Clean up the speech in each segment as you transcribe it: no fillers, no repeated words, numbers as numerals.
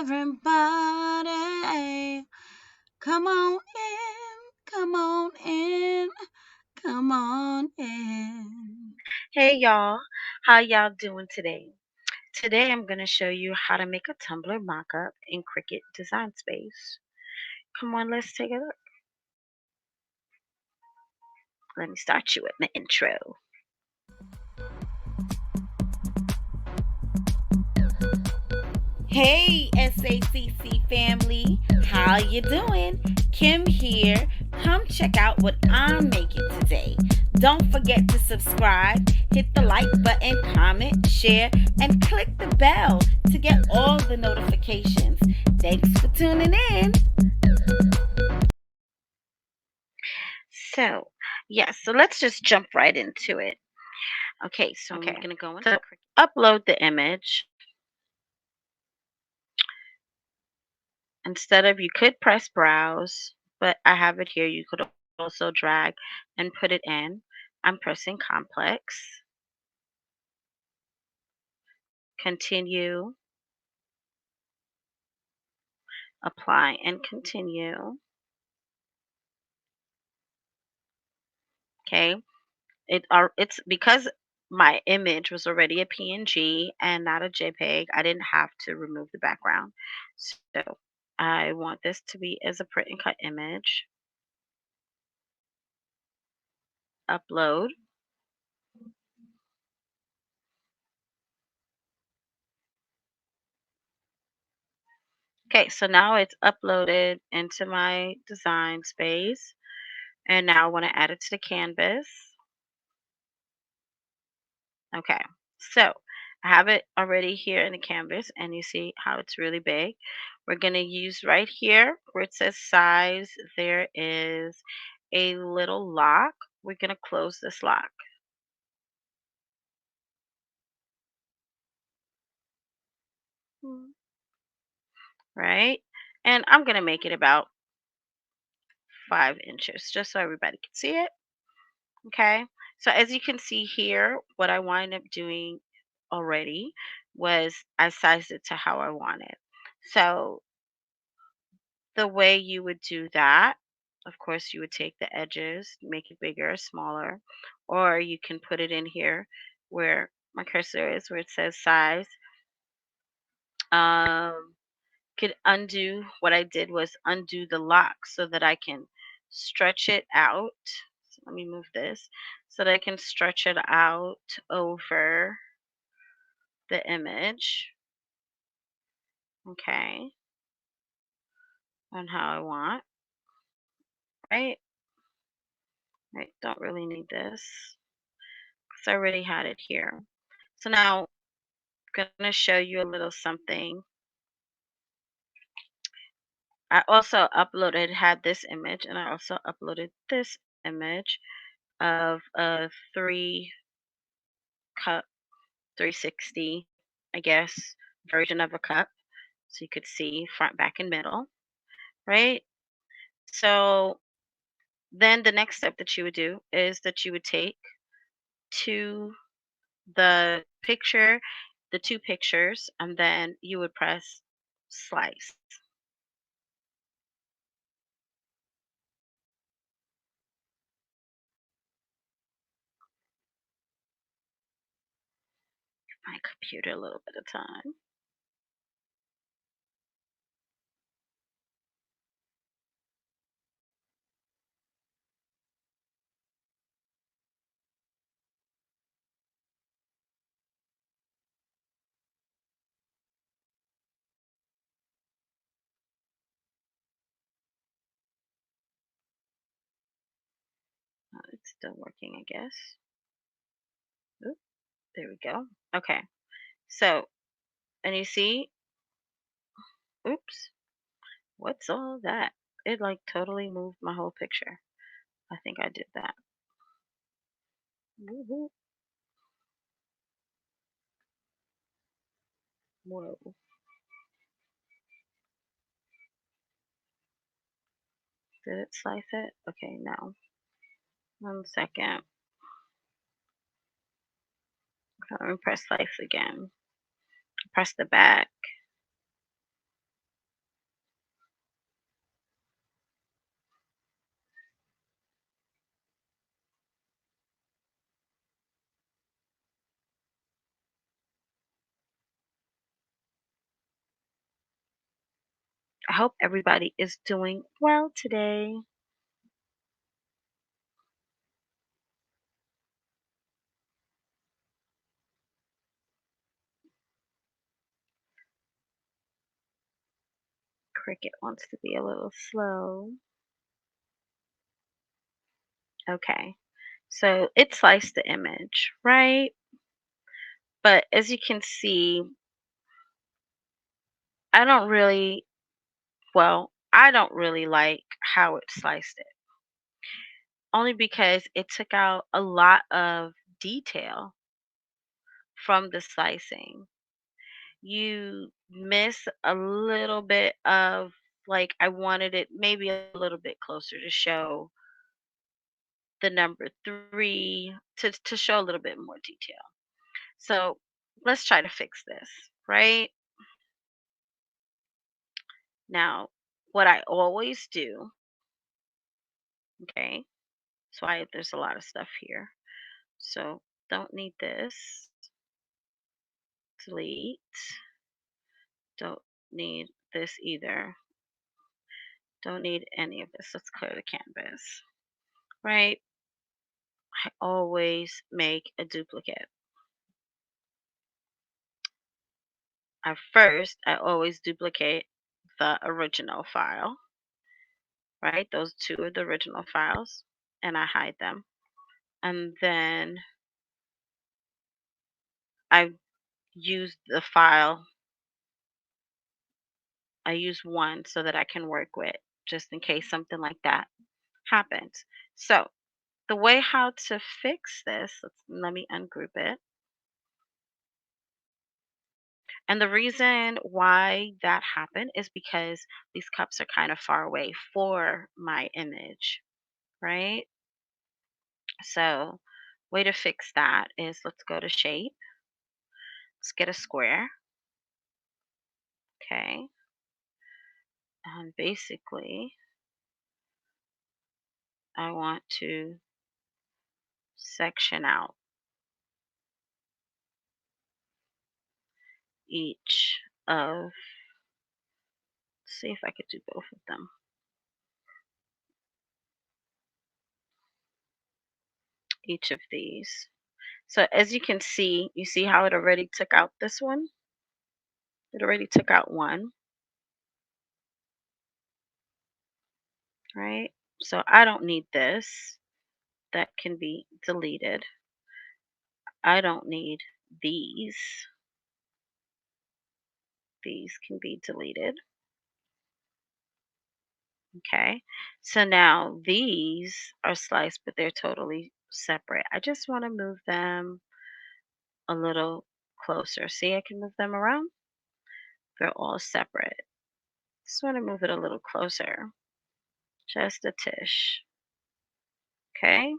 everybody. Come on in, come on in, come on in. Hey y'all, how y'all doing today? Today I'm going to show you how to make a Tumbler mockup in Cricut Design Space. Come on, let's take a look. Let me start you with the intro. Hey S.A.C.C family, how you doing? Kim here. Come check out what I'm making today. Don't forget to subscribe, hit the like button, comment, share, and click the bell to get all the notifications. Thanks for tuning in. So let's just jump right into it. Okay, so I'm going to go into Cricut, upload the image. You could press browse, but I have it here. You could also drag and put it in. I'm pressing complex, continue, apply, and continue. Okay, it's because my image was already a PNG and not a JPEG. I didn't have to remove the background. So I want this to be as a print and cut image. Upload. Okay, so now it's uploaded into my design space. And now I want to add it to the canvas. Okay, so I have it already here in the canvas, and you see how it's really big. We're going to use right here where it says size, there is a little lock. We're going to close this lock. Right? And I'm going to make it about 5 inches just so everybody can see it. Okay, so as you can see here, what I wind up doing already was I sized it to how I wanted. So the way you would do that, of course, you would take the edges, make it bigger or smaller, or you can put it in here where my cursor is, where it says size. Could undo, what I did was undo the lock so that I can stretch it out. So let me move this so that I can stretch it out over the image. Okay, on how I want, right? I don't really need this because I already had it here. So now I'm going to show you a little something. I also had this image, and I also uploaded this image of a 3 cup 360, I guess, version of a cup. So you could see front, back, and middle, right? So then the next step that you would do is that you would take to the picture, the two pictures, and then you would press slice. My computer a little bit of time. It's still working, I guess. Oop, there we go. Okay. So, and you see, oops, what's all that? It like totally moved my whole picture. I think I did that. Woo-hoo. Whoa. Did it slice it? Okay, no. 1 second. Let me press slice again. Press the back. I hope everybody is doing well today. Cricket wants to be a little slow. Okay. So it sliced the image, right? But as you can see, I don't really, I don't really like how it sliced it. Only because it took out a lot of detail from the slicing. You miss a little bit of, like, I wanted it maybe a little bit closer to show the number 3, to show a little bit more detail. So let's try to fix this, right? Now, what I always do, okay, so there's a lot of stuff here. So don't need this. Delete. Don't need this either. Don't need any of this. Let's clear the canvas, right? I always make a duplicate. I always duplicate the original file, right? Those two are the original files, and I hide them. And then I use the file, I use one so that I can work with just in case something like that happens. So, the way how to fix this, let me ungroup it. And the reason why that happened is because these cups are kind of far away for my image, right? So, way to fix that is, let's go to shape. Let's get a square. Okay. And basically, I want to section out each of, see if I could do both of them. Each of these. So as you can see, you see how it already took out this one? It already took out one, right? So I don't need this. That can be deleted. I don't need these. These can be deleted. Okay. So now these are sliced, but they're totally separate. I just want to move them a little closer. See, I can move them around. They're all separate. Just want to move it a little closer. Just a tish. Okay.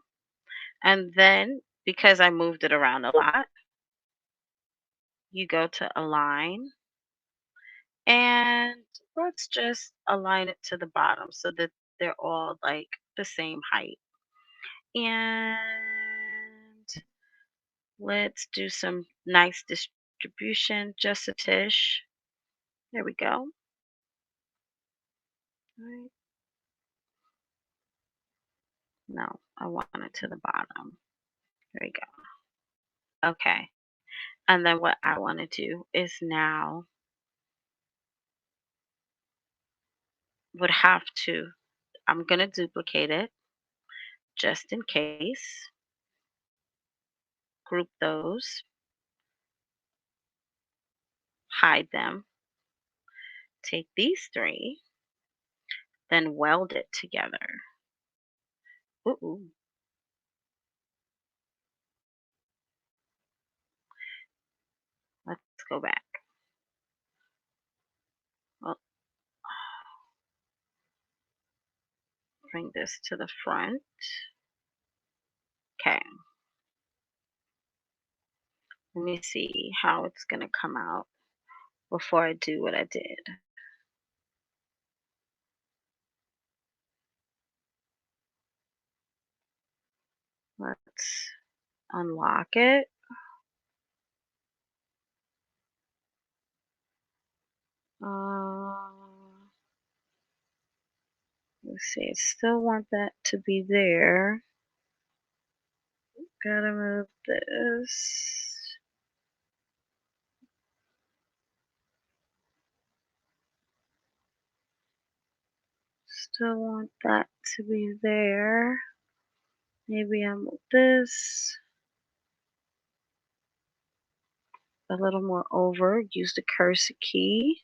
And then because I moved it around a lot, you go to align, and let's just align it to the bottom so that they're all like the same height. And let's do some nice distribution, just a tish. There we go. Right. No, I want it to the bottom. There we go. Okay. And then what I want to do is now would have to, I'm going to duplicate it just in case. Group those, hide them, take these three, then weld it together. Ooh, let's go back. Well, bring this to the front. Okay, let me see how it's going to come out before I do what I did. Let's unlock it. Let's see, I still want that to be there. Gotta move this. Still want that to be there. Maybe I'll move this a little more over. Use the cursor key.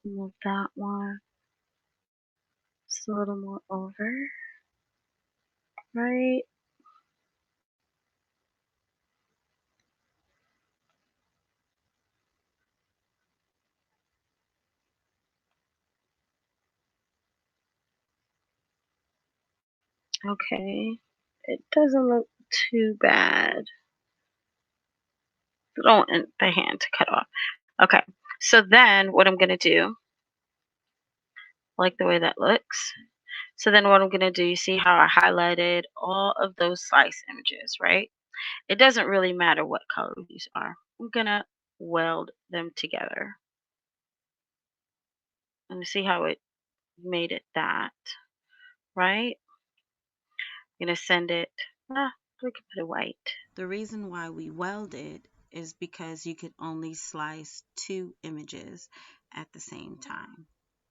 Move that one just a little more over. Right. Okay. It doesn't look too bad. Don't want the hand to cut off. Okay. So then what I'm going to do, like the way that looks. So then what I'm going to do, you see how I highlighted all of those slice images, right? It doesn't really matter what color these are. I'm going to weld them together. And you see how it made it that, right? I'm going to send it, we can put it white. The reason why we welded is because you could only slice 2 images at the same time.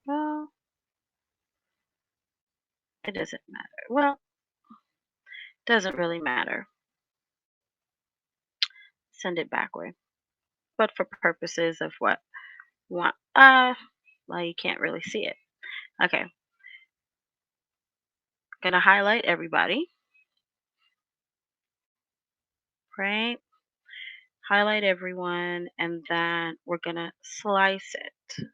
Well, it doesn't matter. Well, it doesn't really matter. Send it backward. But for purposes of what we want, well, you can't really see it. Okay. Gonna highlight everybody, right? Highlight everyone, and then we're gonna slice it.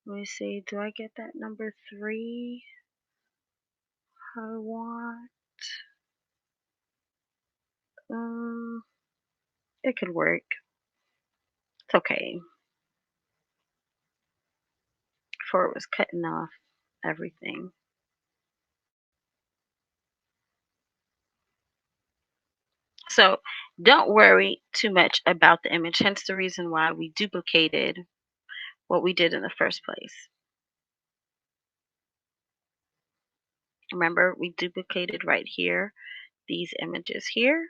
Let me see, do I get that number 3? I want, it could work. It's okay. Before it was cutting off everything. So don't worry too much about the image, hence the reason why we duplicated what we did in the first place. Remember, we duplicated right here, these images here.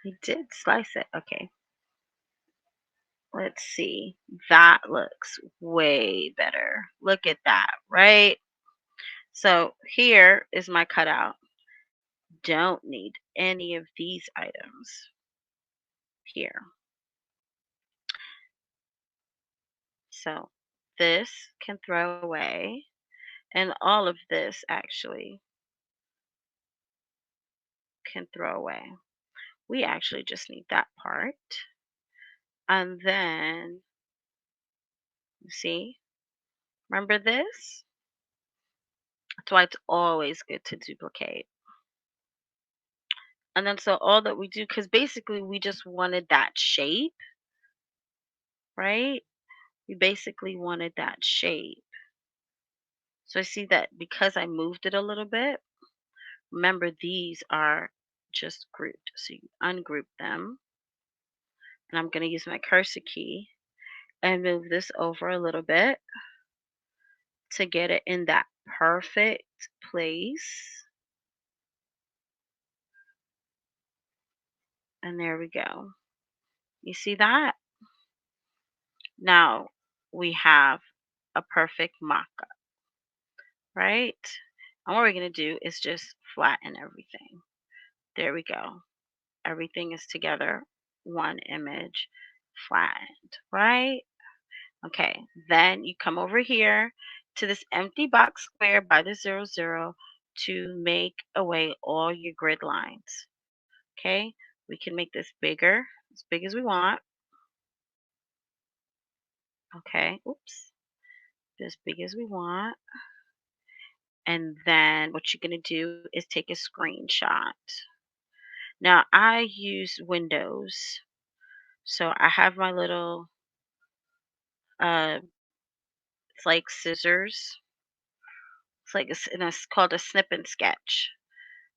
We did slice it. Okay. Let's see. That looks way better. Look at that, right? So here is my cutout. Don't need any of these items here. So this can throw away, and all of this actually can throw away. We actually just need that part. And then, you see, remember this? That's why it's always good to duplicate. And then so all that we do, because basically we just wanted that shape, right? We basically wanted that shape. So I see that because I moved it a little bit, remember these are just grouped. So you ungroup them. And I'm going to use my cursor key and move this over a little bit to get it in that perfect place. And there we go. You see that? Now we have a perfect mock-up, right? And what we're going to do is just flatten everything. There we go. Everything is together. One image flattened, right? Okay, then you come over here to this empty box square by the 0, 0 to make away all your grid lines. Okay, we can make this bigger, as big as we want. Okay, oops, as big as we want. And then what you're going to do is take a screenshot. Now I use Windows, so I have my little, uh, it's like scissors. It's called a snip and sketch.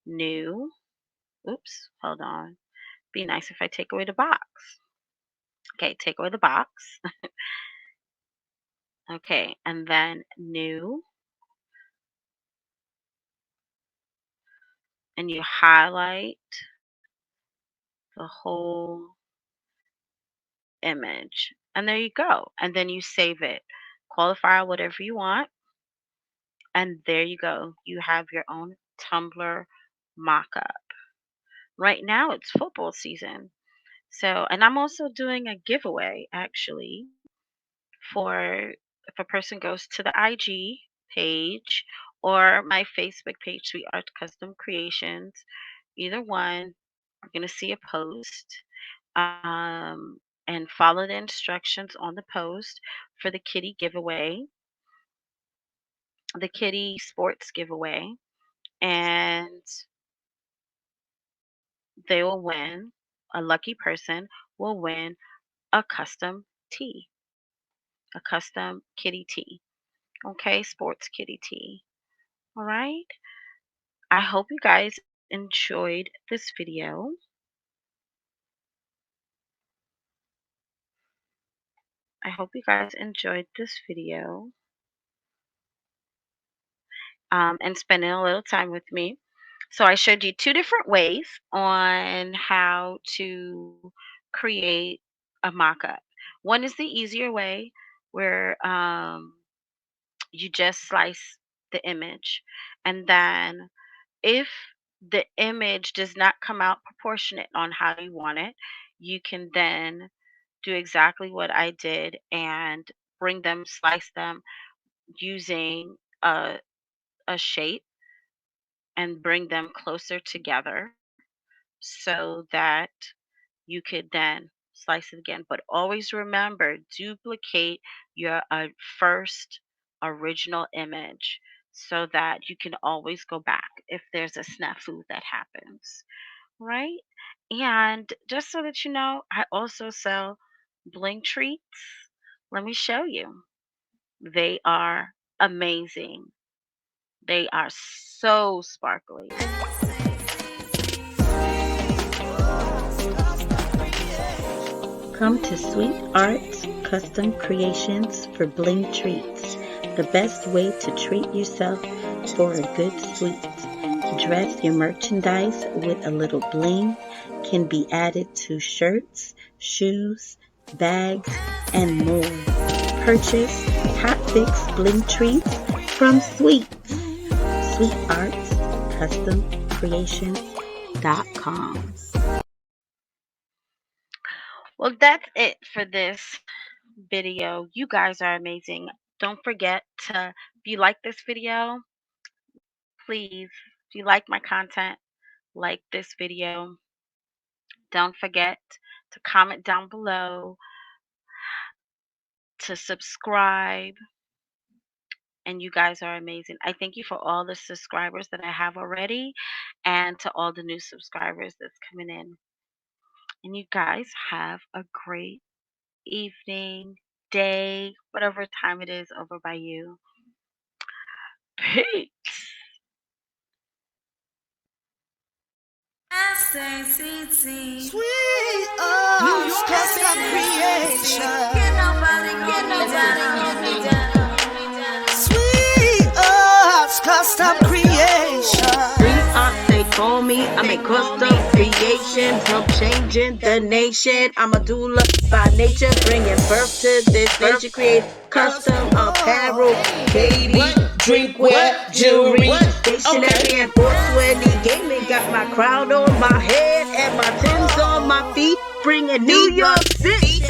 New. Oops, hold on. Be nice if I take away the box. Okay, take away the box. Okay, and then new. And you highlight the whole image. And there you go. And then you save it. Call the file whatever you want. And there you go. You have your own Tumbler Mockup. Right now it's football season. So, and I'm also doing a giveaway actually for if a person goes to the IG page or my Facebook page, Sweet Arts Custom Creations. Either one, you're going to see a post and follow the instructions on the post for the kitty giveaway, the kitty sports giveaway, and they will win. A lucky person will win a custom tee, a custom kitty tee. Okay, sports kitty tee. All right. I hope you guys enjoyed this video. I hope you guys enjoyed this video and spending a little time with me. So I showed you two different ways on how to create a mock-up. One is the easier way where you just slice the image, and then if the image does not come out proportionate on how you want it, you can then do exactly what I did and slice them using a shape and bring them closer together so that you could then slice it again. But always remember, duplicate your first original image so that you can always go back if there's a snafu that happens, right? And just so that you know, I also sell bling treats. Let me show you. They are amazing. They are so sparkly. Come to Sweet Arts Custom Creations for bling treats. The best way to treat yourself for a good sweet. Dress your merchandise with a little bling. Can be added to shirts, shoes, bags, and more. Purchase Hot Fix Bling Treats from Sweets. sweetartscustomcreations.com. Well, that's it for this video. You guys are amazing. Don't forget to, if you like this video, please, if you like my content, like this video. Don't forget to comment down below, to subscribe. And you guys are amazing. I thank you for all the subscribers that I have already and to all the new subscribers that's coming in. And you guys have a great evening, day, whatever time it is over by you. Peace. S.A.C.C. Sweet Arts Custom Creations. Get nobody Sweet Arts Custom Creations. Sweet Arts, they call me. I make custom creations, help changing the nation. I'm a doula by nature, bringing birth to this nation. Create custom apparel, baby, drinkware, jewelry, stationery, and 420 gaming. Got my crown on my head and my Timbs on my feet, bringing New York City.